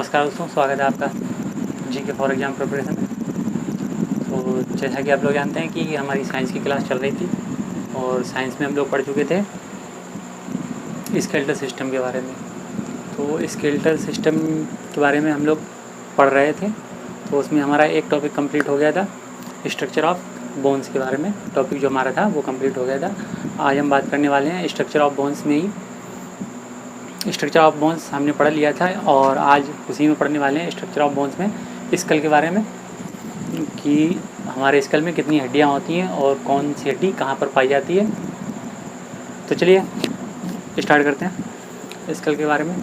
नमस्कार दोस्तों, स्वागत है आपका जीके फॉर एग्ज़ाम प्रिपरेशन में। तो जैसा कि आप लोग जानते हैं कि हमारी साइंस की क्लास चल रही थी और साइंस में हम लोग पढ़ चुके थे स्केलेटल सिस्टम के बारे में। तो स्केलेटल सिस्टम के बारे में हम लोग पढ़ रहे थे, तो उसमें हमारा एक टॉपिक कंप्लीट हो गया था, स्ट्रक्चर ऑफ बोन्स के बारे में। टॉपिक जो हमारा था वो कंप्लीट हो गया था। आज हम बात करने वाले हैं स्ट्रक्चर ऑफ बोन्स में ही। स्ट्रक्चर ऑफ बोन्स हमने पढ़ लिया था और आज उसी में पढ़ने वाले हैं स्ट्रक्चर ऑफ बोन्स में स्कल के बारे में, कि हमारे स्कल में कितनी हड्डियाँ होती हैं और कौन सी हड्डी कहाँ पर पाई जाती है। तो चलिए स्टार्ट करते हैं स्कल के बारे में।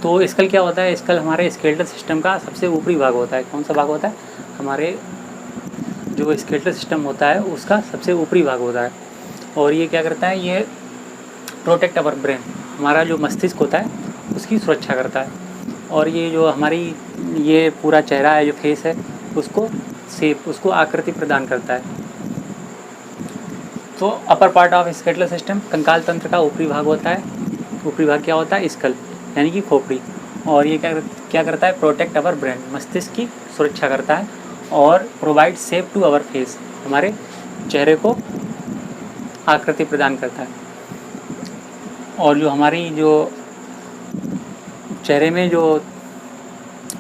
तो स्कल क्या होता है? स्कल हमारे स्केलेटल सिस्टम का सबसे ऊपरी भाग होता है। कौन सा भाग होता है? हमारे जो स्केलेटल सिस्टम होता है उसका सबसे ऊपरी भाग होता है। और ये क्या करता है? ये प्रोटेक्ट अवर ब्रेन, हमारा जो मस्तिष्क होता है उसकी सुरक्षा करता है। और ये जो हमारी ये पूरा चेहरा है, जो फेस है, उसको शेप, उसको आकृति प्रदान करता है। तो upper part of skeletal system कंकाल तंत्र का ऊपरी भाग होता है। ऊपरी भाग क्या होता है? स्कल, यानी कि खोपड़ी। और ये क्या करता है? प्रोटेक्ट अवर ब्रेन, मस्तिष्क की सुरक्षा करता है। और provide shape to our face, हमारे चेहरे को आकृति प्रदान करता है। और जो हमारी जो चेहरे में जो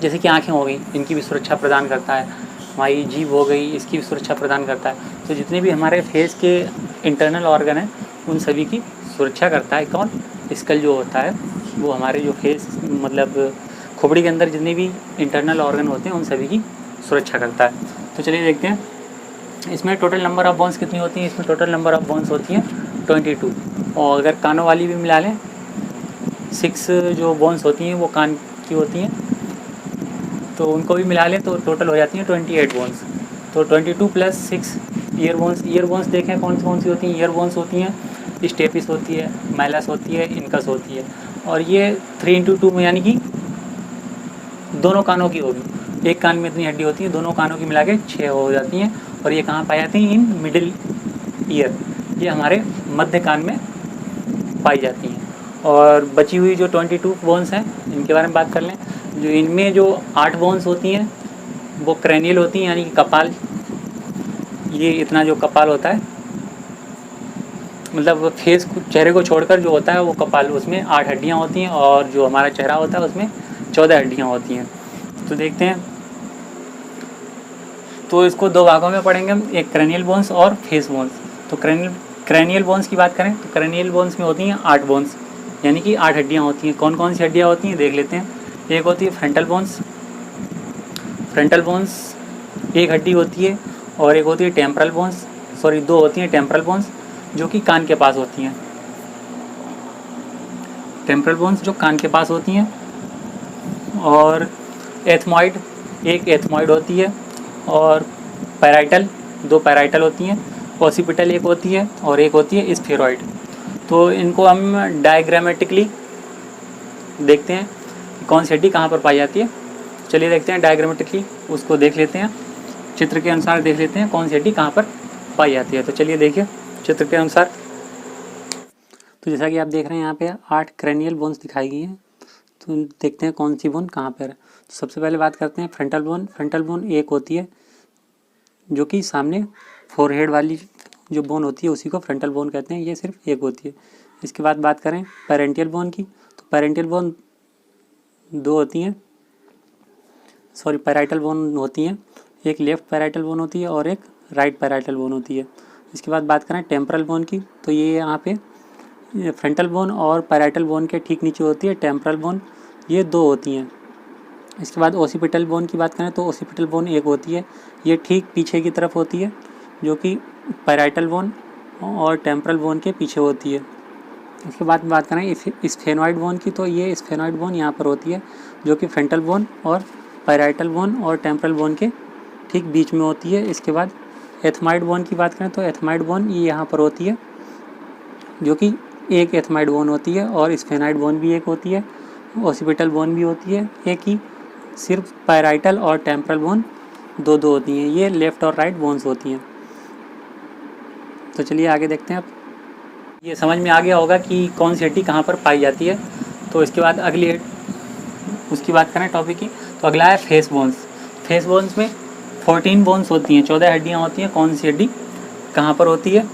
जैसे कि आँखें हो गई, इनकी भी सुरक्षा प्रदान करता है। हमारी जीभ हो गई, इसकी भी सुरक्षा प्रदान करता है। तो जितने भी हमारे फेस के इंटरनल ऑर्गन हैं उन सभी की सुरक्षा करता है कौन? स्कल जो होता है वो हमारे जो फेस मतलब खोपड़ी के अंदर जितने भी इंटरनल ऑर्गन होते हैं उन सभी की सुरक्षा करता है। तो चलिए देखते हैं इसमें टोटल नंबर ऑफ़ बोन्स कितनी होती हैं। इसमें टोटल नंबर ऑफ़ बोन्स होती हैं 22। और अगर कानों वाली भी मिला लें, 6 जो बोन्स होती हैं वो कान की होती हैं, तो उनको भी मिला लें तो टोटल हो जाती हैं 28 बोन्स। तो 22 plus 6 ear bones. Ear bones देखें कौन सी होती हैं? ईयर बोन्स होती हैं स्टेपिस होती है, माइलस होती है, इनकस होती है। और ये 3x2 में यानी कि दोनों कानों की होगी। एक कान में इतनी हड्डी होती है, दोनों कानों की मिला के 6 हो जाती हैं। और ये कहाँ पाई जाती हैं? इन मिडिल ईयर, ये हमारे मध्य कान में पाई जाती हैं। और बची हुई जो 22 बोन्स हैं इनके बारे में बात कर लें। जो इनमें जो 8 बोन्स होती हैं वो क्रैनियल होती हैं, यानी कि कपाल। ये इतना जो कपाल होता है, मतलब फेस को, चेहरे को छोड़कर जो होता है वो कपाल, उसमें 8 हड्डियाँ होती हैं। और जो हमारा चेहरा होता है उसमें 14 हड्डियाँ होती हैं। तो देखते हैं, तो इसको 2 भागों में पढ़ेंगे हम, एक क्रैनियल बोन्स और फेस बोन्स। तो क्रैनियल बोन्स की बात करें तो क्रैनियल बोन्स में होती हैं 8 बोन्स, यानी कि 8 हड्डियाँ होती हैं। कौन कौन सी हड्डियाँ होती हैं देख लेते हैं। एक होती है फ्रंटल बोन्स। फ्रंटल बोन्स एक हड्डी होती है। और एक होती है टेम्परल बोन्स, 2 होती हैं टेम्परल बोन्स जो कि कान के पास होती हैं। टेम्परल बोन्स जो कान के पास होती हैं। और एथमॉइड, एक एथमॉइड होती है। और पैराइटल, 2 पैराइटल होती हैं। ऑसिपिटल एक होती है और एक होती है स्फेरॉइड। तो इनको हम डायग्रामेटिकली देखते हैं कौन सी हड्डी कहाँ पर पाई जाती है। चलिए देखते हैं डायग्रामेटिकली, उसको देख लेते हैं, चित्र के अनुसार देख लेते हैं कौन सी हड्डी कहाँ पर पाई जाती है। तो चलिए देखिए चित्र के अनुसार। तो जैसा कि आप देख रहे हैं यहाँ पे 8 क्रैनियल बोन्स दिखाई गई हैं। तो देखते हैं कौन सी बोन कहाँ पर है। तो सबसे पहले बात करते हैं फ्रंटल बोन। फ्रंटल बोन एक होती है जो कि सामने फोरहेड वाली जो बोन होती है उसी को फ्रंटल बोन कहते हैं, ये सिर्फ एक होती है। इसके बाद बात करें पैरेंटियल बोन की, तो पैरेंटियल बोन 2 होती हैं, पैराइटल बोन होती हैं। एक लेफ़्ट पैराइटल बोन होती है और एक राइट पैराइटल बोन होती है। इसके बाद बात करें टेम्परल बोन की, तो ये यहाँ पे फ्रंटल बोन और पैराइटल बोन के ठीक नीचे होती है टेम्परल बोन, ये 2 होती हैं। इसके बाद ओसिपिटल बोन की बात करें तो ओसिपिटल बोन एक होती है, ये ठीक पीछे की तरफ होती है, जो कि पैराइटल बोन और टेम्परल बोन के पीछे होती है। इसके बाद बात करें स्फेनॉइड बोन की, तो ये स्फेनॉइड बोन यहाँ पर होती है, जो कि फ्रंटल बोन और पैराइटल बोन और टेम्परल बोन के ठीक बीच में होती है। इसके बाद एथमाइड बोन की बात करें तो एथमाइड बोन ये यहाँ पर होती है, जो कि एक एथमाइड बोन होती है। और स्फेनॉइड बोन भी एक होती है, ओसिपिटल बोन भी होती है एक ही। सिर्फ पैराइटल और टेम्परल बोन 2 होती हैं, ये लेफ़्ट और राइट बोन्स होती हैं। तो चलिए आगे देखते हैं। अब ये समझ में आ गया होगा कि कौन सी हड्डी कहाँ पर पाई जाती है। तो इसके बाद अगली उसकी बात करें टॉपिक की, तो अगला है फेस बोन्स। फेस बोन्स में 14 बोन्स होती हैं, 14 हड्डियाँ होती हैं। कौन सी हड्डी कहाँ पर होती है?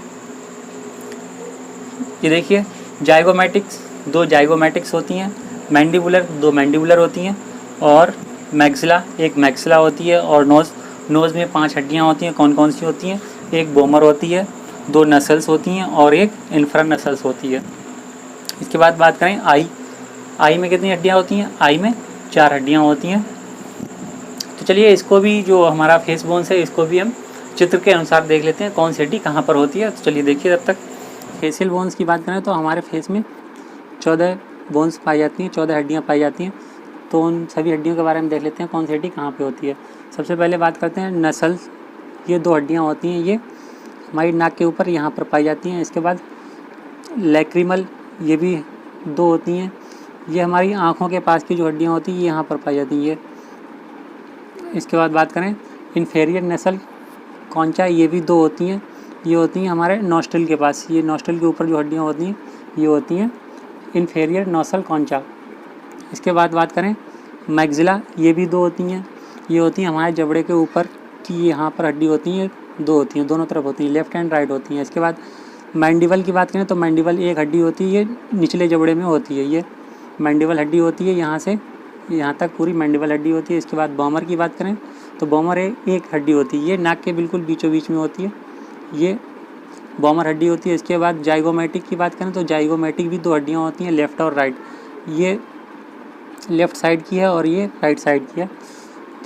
ये देखिए, जाइगोमेटिक्स, 2 जाइगोमेटिक्स होती हैं, मैंडिबुलर 2 मैंडिबुलर होती हैं, और मैक्सिला 1 मैक्सिला होती है, और नोज़ में 5 हड्डियाँ होती हैं। कौन कौन सी होती हैं? 1 बोमर होती है, 2 नसल्स होती हैं और 1 इंफ्रा नसल्स होती है। इसके बाद बात करें आई में कितनी हड्डियाँ होती हैं? आई में 4 हड्डियाँ होती हैं। तो चलिए इसको भी, जो हमारा फेस बोन्स है, इसको भी हम चित्र के अनुसार देख लेते हैं कौन सी हड्डी कहाँ पर होती है। तो चलिए देखिए, तब तक फेशियल बोन्स की बात करें तो हमारे फेस में 14 बोन्स पाई जाती हैं, 14 हड्डियाँ पाई जाती हैं। तो उन सभी हड्डियों के बारे में देख लेते हैं कौन सी हड्डी कहाँ पे होती है। सबसे पहले बात करते हैं नसल्स। ये 2 हड्डियाँ होती हैं, ये हमारी नाक के ऊपर यहाँ पर पाई जाती हैं। इसके बाद लैक्रिमल, ये भी 2 होती हैं, ये हमारी आँखों के पास की जो हड्डियाँ होती हैं ये यहाँ पर पाई जाती हैं ये। इसके बाद बात करें इन्फेरियर नसल कॉन्चा, ये भी 2 होती हैं, ये होती हैं हमारे नॉस्ट्रल के पास, ये नॉस्ट्रल के ऊपर जो हड्डियाँ होती हैं ये होती हैं इन्फेरियर नॉसल कॉन्चा। इसके बाद बात करें मैक्सिला, ये भी 2 होती हैं, ये होती हैं हमारे जबड़े के ऊपर की, यहाँ पर हड्डी होती हैं 2 होती हैं, दोनों तरफ होती हैं, लेफ्ट एंड राइट होती हैं। इसके बाद मैंडिबल की बात करें तो मैंडिबल 1 हड्डी होती है, ये निचले जबड़े में होती है, ये मैंडिबल हड्डी होती है, यहाँ से यहाँ तक पूरी मैंडिबल हड्डी होती है। इसके बाद बॉमर की बात करें तो बॉमर 1 हड्डी होती है, ये नाक के बिल्कुल बीचों बीच में होती है, ये बॉमर हड्डी होती है। इसके बाद जाइगोमेटिक की बात करें तो जाइगोमेटिक भी 2 हड्डियाँ होती हैं, लेफ़्ट और राइट, ये लेफ़्ट साइड की है और ये राइट साइड की है,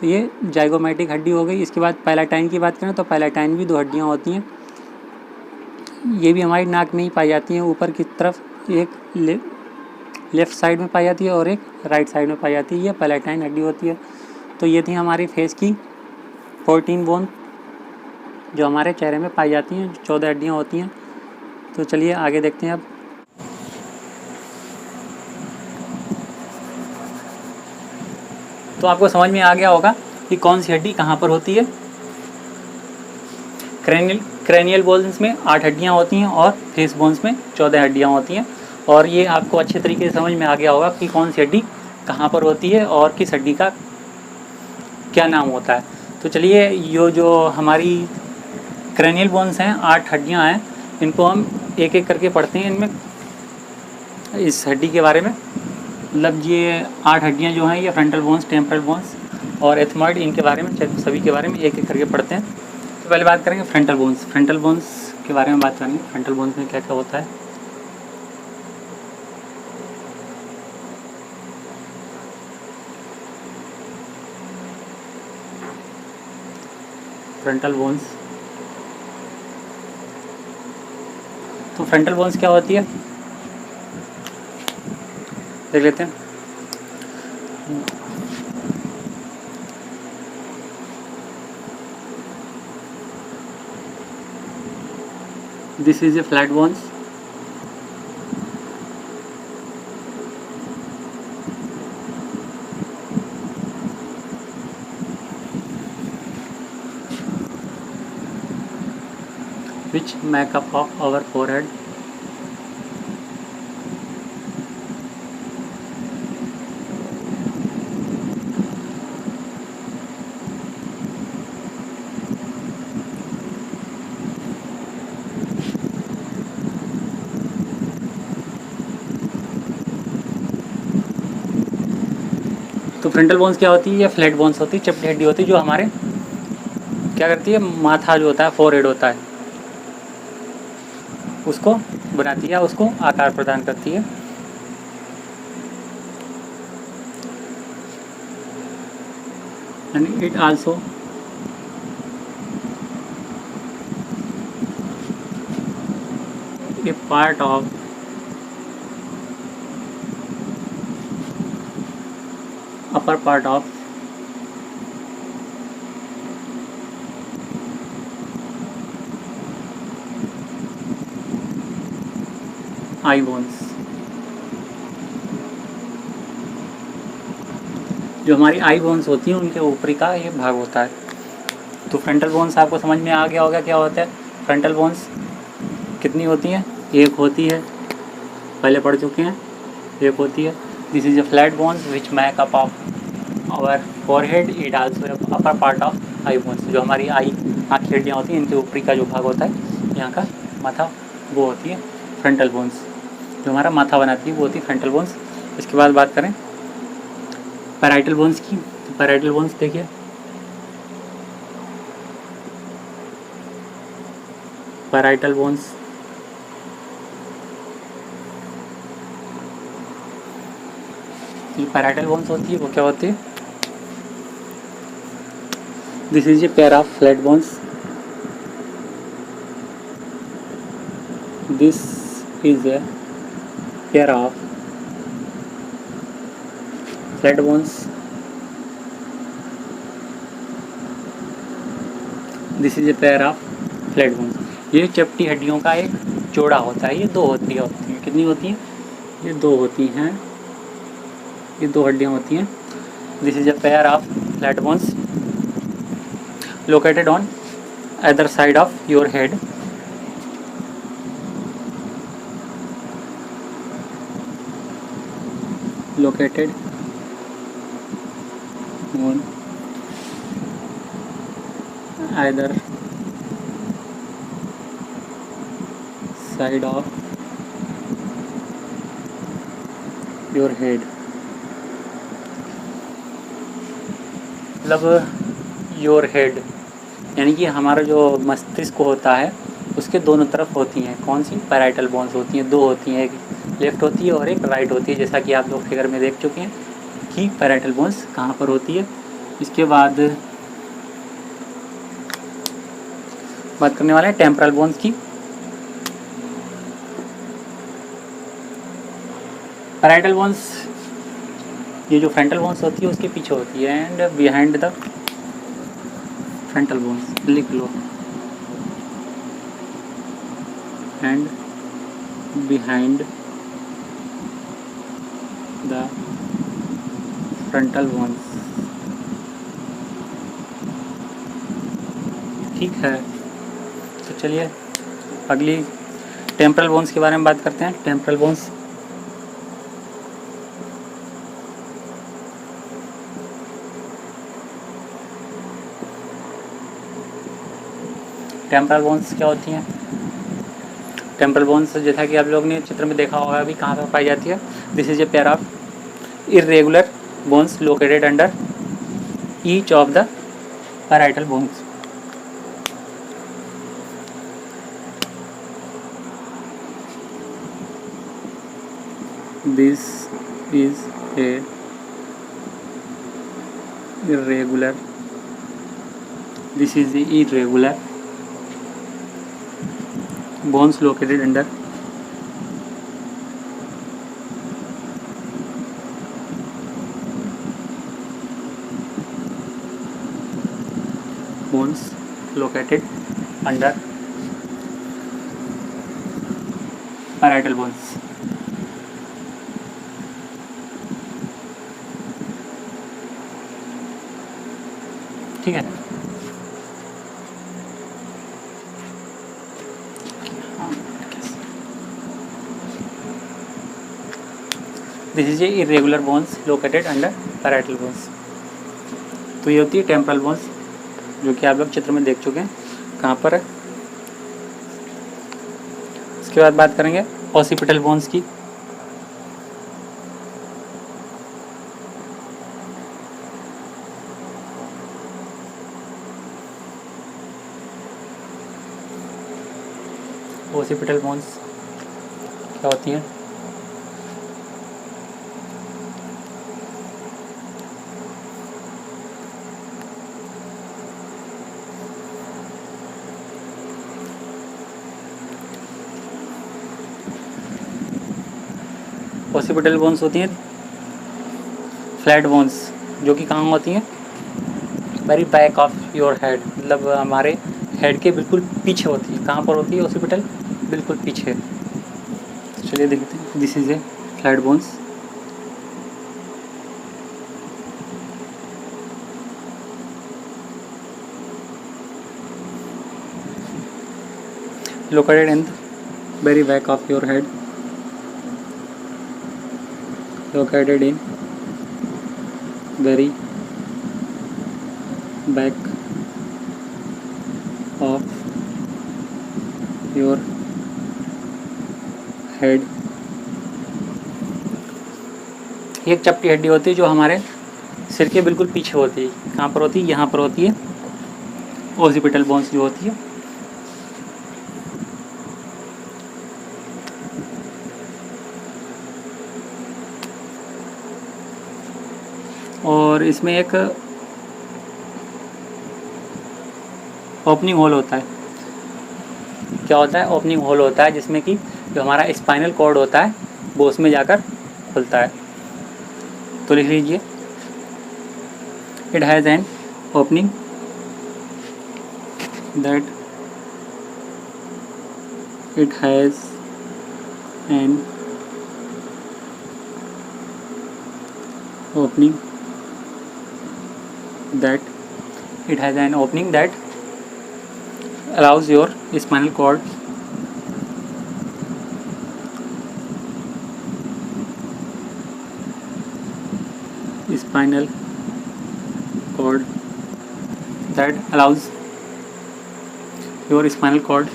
तो ये जाइगोमेटिक हड्डी हो गई। इसके बाद पैलाटाइन की बात करें तो पैलाटाइन भी 2 हड्डियाँ होती हैं, ये भी हमारी नाक में ही पाई जाती हैं, ऊपर की तरफ, एक लेफ़्ट साइड में पाई जाती है और एक राइट साइड में पाई जाती है, ये पैलाटाइन हड्डी होती है। तो ये थी हमारी फेस की 14 बोन जो हमारे चेहरे में पाई जाती हैं, 14 हड्डियाँ होती हैं। तो चलिए आगे देखते हैं अब। तो आपको समझ में आ गया होगा कि कौन सी हड्डी कहाँ पर होती है। क्रेनियल बोन्स में 8 हड्डियाँ होती हैं और फेस बोन्स में 14 हड्डियाँ होती हैं। और ये आपको अच्छे तरीके से समझ में आ गया होगा कि कौन सी हड्डी कहाँ पर होती है और किस हड्डी का क्या नाम होता है। तो चलिए, ये जो हमारी क्रेनियल बोन्स हैं, 8 हड्डियाँ हैं, इनको हम एक एक करके पढ़ते हैं। इनमें इस हड्डी के बारे में, मतलब ये 8 हड्डियाँ जो हैं, ये फ्रंटल बोन्स, टेम्पोरल बोन्स और एथमॉइड, इनके बारे में सभी के बारे में एक एक करके पढ़ते हैं। तो पहले बात करेंगे फ्रंटल बोन्स। फ्रंटल बोन्स के बारे में बात करेंगे। फ्रंटल बोन्स में क्या क्या होता है। फ्रंटल बोन्स, तो फ्रंटल बोन्स क्या होती है देख लेते हैं। This is a flat bones, which make up of our forehead. तो फ्रंटल बोन्स क्या होती है? या फ्लैट बोन्स होती है, चपटी हड्डी होती है, जो हमारे क्या करती है, माथा जो होता है, फोरहेड होता है, उसको बनाती है, उसको आकार प्रदान करती है। And it also a part of upper part of I bones. जो हमारी आई बोन्स होती हैं उनके ऊपरी का ये भाग होता है। तो फ्रंटल बोन्स आपको समझ में आ गया होगा क्या होता है। फ्रंटल बोन्स कितनी होती हैं? 1 होती है, पहले पढ़ चुके हैं, 1 होती है। This is a flat bones which make up of our forehead. It also a upper part of eye bones. जो हमारी आई आँख की हड्डियाँ होती हैं, इनके ऊपरी का जो भाग होता है यहाँ का माथा, वो होती है फ्रंटल बोन्स। जो हमारा माथा बनाती है वो होती है फ्रंटल बोन्स। इसके बाद बात करें पैराइटल बोन्स की, तो पैराइटल बोन्स देखिए, पैराइटल बोन्स जो पैराइटल बोन्स होती है वो क्या होती है? This is a pair of flat bones. This is a pair of flat bones. This is a pair of flat bones. ये चपटी हड्डियों का एक जोड़ा होता है। ये दो होती है, कितनी होती हैं? ये दो होती हैं, ये दो हड्डियाँ होती हैं। This is a pair of flat bones located on either side of your head. Located on either side of your head. मतलब योर हेड यानी कि हमारा जो मस्तिष्क होता है उसके दोनों तरफ होती हैं कौन सी? पैराइटल बोन्स होती हैं। दो होती हैं, एक लेफ्ट होती है और एक राइट होती है, जैसा कि आप लोग फिगर में देख चुके हैं कि पैराइटल बोन्स कहाँ पर होती है। इसके बाद बात करने वाले हैं टेम्पोरल बोन्स की। पैराइटल बोन्स ये जो फ्रंटल बोन्स होती है उसके पीछे होती है, and behind the frontal bones, लिख लो, and behind the frontal bones. ठीक है, तो चलिए अगली टेम्पोरल बोन्स के बारे में बात करते हैं। टेम्पोरल बोन्स टेम्पोरल बोन्स क्या होती हैं? टेम्पोरल बोन्स जैसा कि आप लोग ने चित्र में देखा होगा अभी कहाँ पर पाई जाती है। This is a pair of irregular bones located under each of the parietal bones. This is a irregular, this is the irregular bones located under bones located under parietal bones। ठीक है, this is a irregular bones located under parietal bones. तो ये होती है temporal bones जो कि आप लोग चित्र में देख चुके हैं कहाँ पर है। इसके बाद बात करेंगे ऑसिपिटल बोन्स की। ऑसिपिटल बोन्स क्या होती हैं? ऑसिपिटल बोन्स होती हैं फ्लैट बोन्स जो कि कहाँ होती हैं? Very back of your head, मतलब हमारे हेड के बिल्कुल पीछे होती है। कहाँ पर होती है ऑसिपिटल? बिल्कुल पीछे। चलिए देखते हैं। This is a flat bones, located in the very back of your head, located in very back of your head। ये एक चपटी हड्डी होती है जो हमारे सिर के बिल्कुल पीछे होती है। कहाँ पर होती है? यहाँ पर होती है। ओसिपिटल बोन्स जो होती है, और इसमें एक ओपनिंग होल होता है। क्या होता है? ओपनिंग होल होता है जिसमें कि जो हमारा स्पाइनल कॉर्ड होता है वो उसमें जाकर खुलता है। तो लिख लीजिए, it has an opening that it has an opening that allows your spinal cord that allows your spinal cord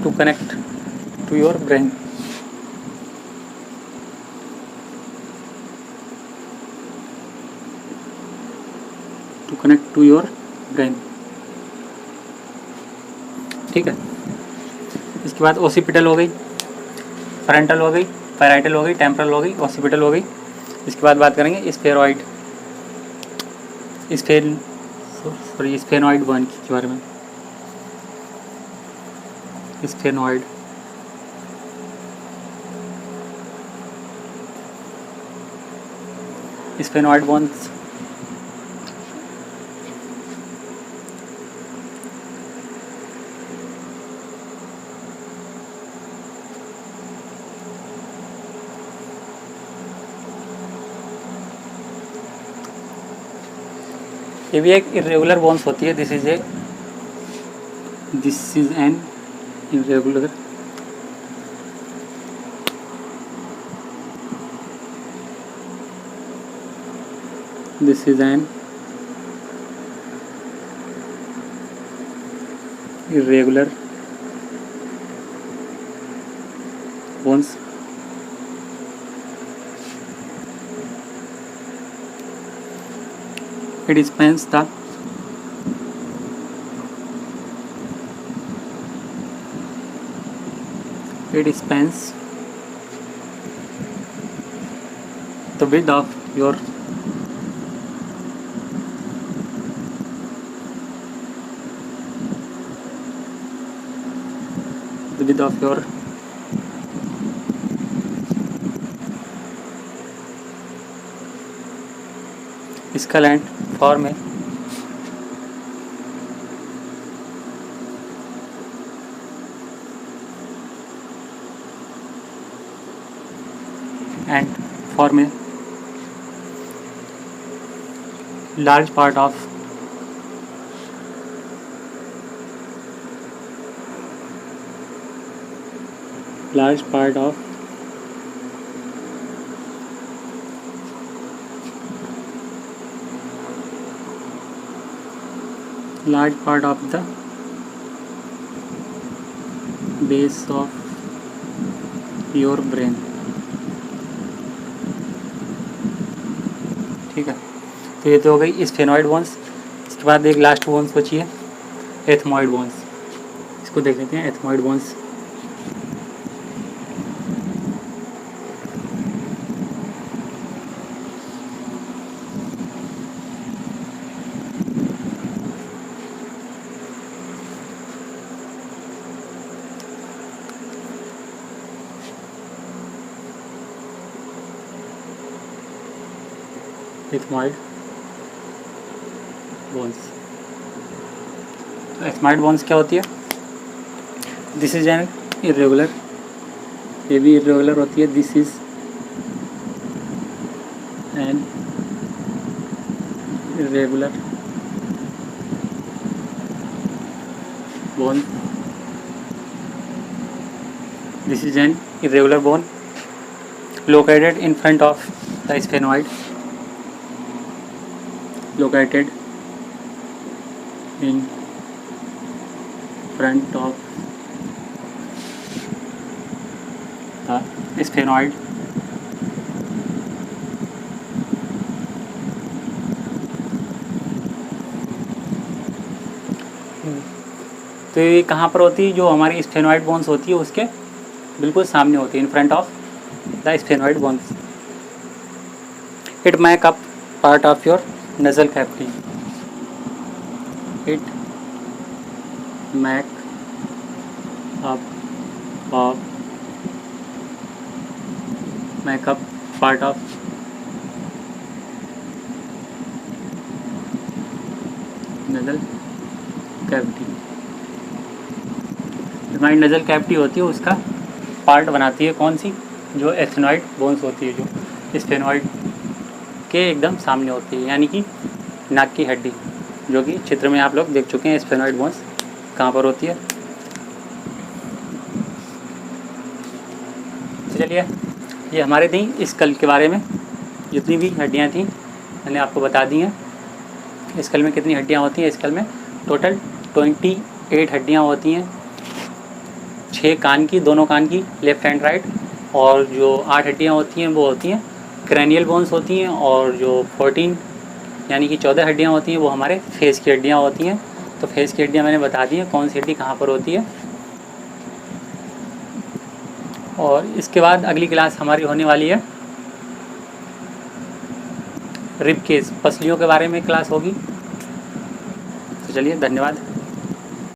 to connect to your brain। ठीक है। इसके बाद ओसिपिटल हो गई, फ्रंटल हो गई, पैराइटल हो गई, टेम्पोरल हो गई, ओसिपिटल हो गई। इसके बाद बात करेंगे स्फेनॉइड बॉन के बारे में। स्फेनॉइड बोन्स ये भी एक इरेगुलर बोन्स होती है। This is an irregular bones। It spans the width of your skull and foramen large part of the base of your brain। ठीक है। तो ये तो हो गई स्फेनॉइड बोन्स। इसके बाद एक लास्ट बोन्स बची है, एथमॉइड बोन्स। इसको देख लेते हैं, एथमॉइड बोन्स। Ethmoid bones. तो एथमॉइड बोन्स क्या होती है? दिस इज एन इरेगुलर, ये भी इरेगुलर होती है। This is an irregular bone. This is an irregular bone located in front of the sphenoid. Located in front of the sphenoid. तो ये कहाँ पर होती है? जो हमारी स्फेनॉइड बोन्स होती है उसके बिल्कुल सामने होती है, in front of the sphenoid bones. It make up part of your nasal cavity. It make up part of nasal cavity. हमारी नज़ल कैविटी होती है उसका पार्ट बनाती है कौन सी? जो एथेनॉइड बोन्स होती है, जो स्फेनॉइड के एकदम सामने होती है, यानी कि नाक की हड्डी, जो कि चित्र में आप लोग देख चुके हैं. स्फेनॉइड बोन्स कहाँ पर होती है? तो चलिए, ये हमारे थी स्कल के बारे में. जितनी भी हड्डियाँ थी मैंने आपको बता दी हैं. स्कल में कितनी हड्डियाँ होती हैं? स्कल में टोटल 28 हड्डियाँ होती हैं. 6 कान की, दोनों कान की, लेफ़्ट एंड राइट. और जो 8 हड्डियाँ होती हैं वो होती हैं क्रैनियल बोन्स होती हैं. और जो 14 यानी कि 14 हड्डियाँ होती हैं वो हमारे फेस की हड्डियाँ होती हैं. तो फेस की हड्डियाँ मैंने बता दी हैं कौन सी हड्डी कहाँ पर होती है. और इसके बाद अगली क्लास हमारी होने वाली है रिब केस, पसलियों के बारे में क्लास होगी. तो चलिए, धन्यवाद.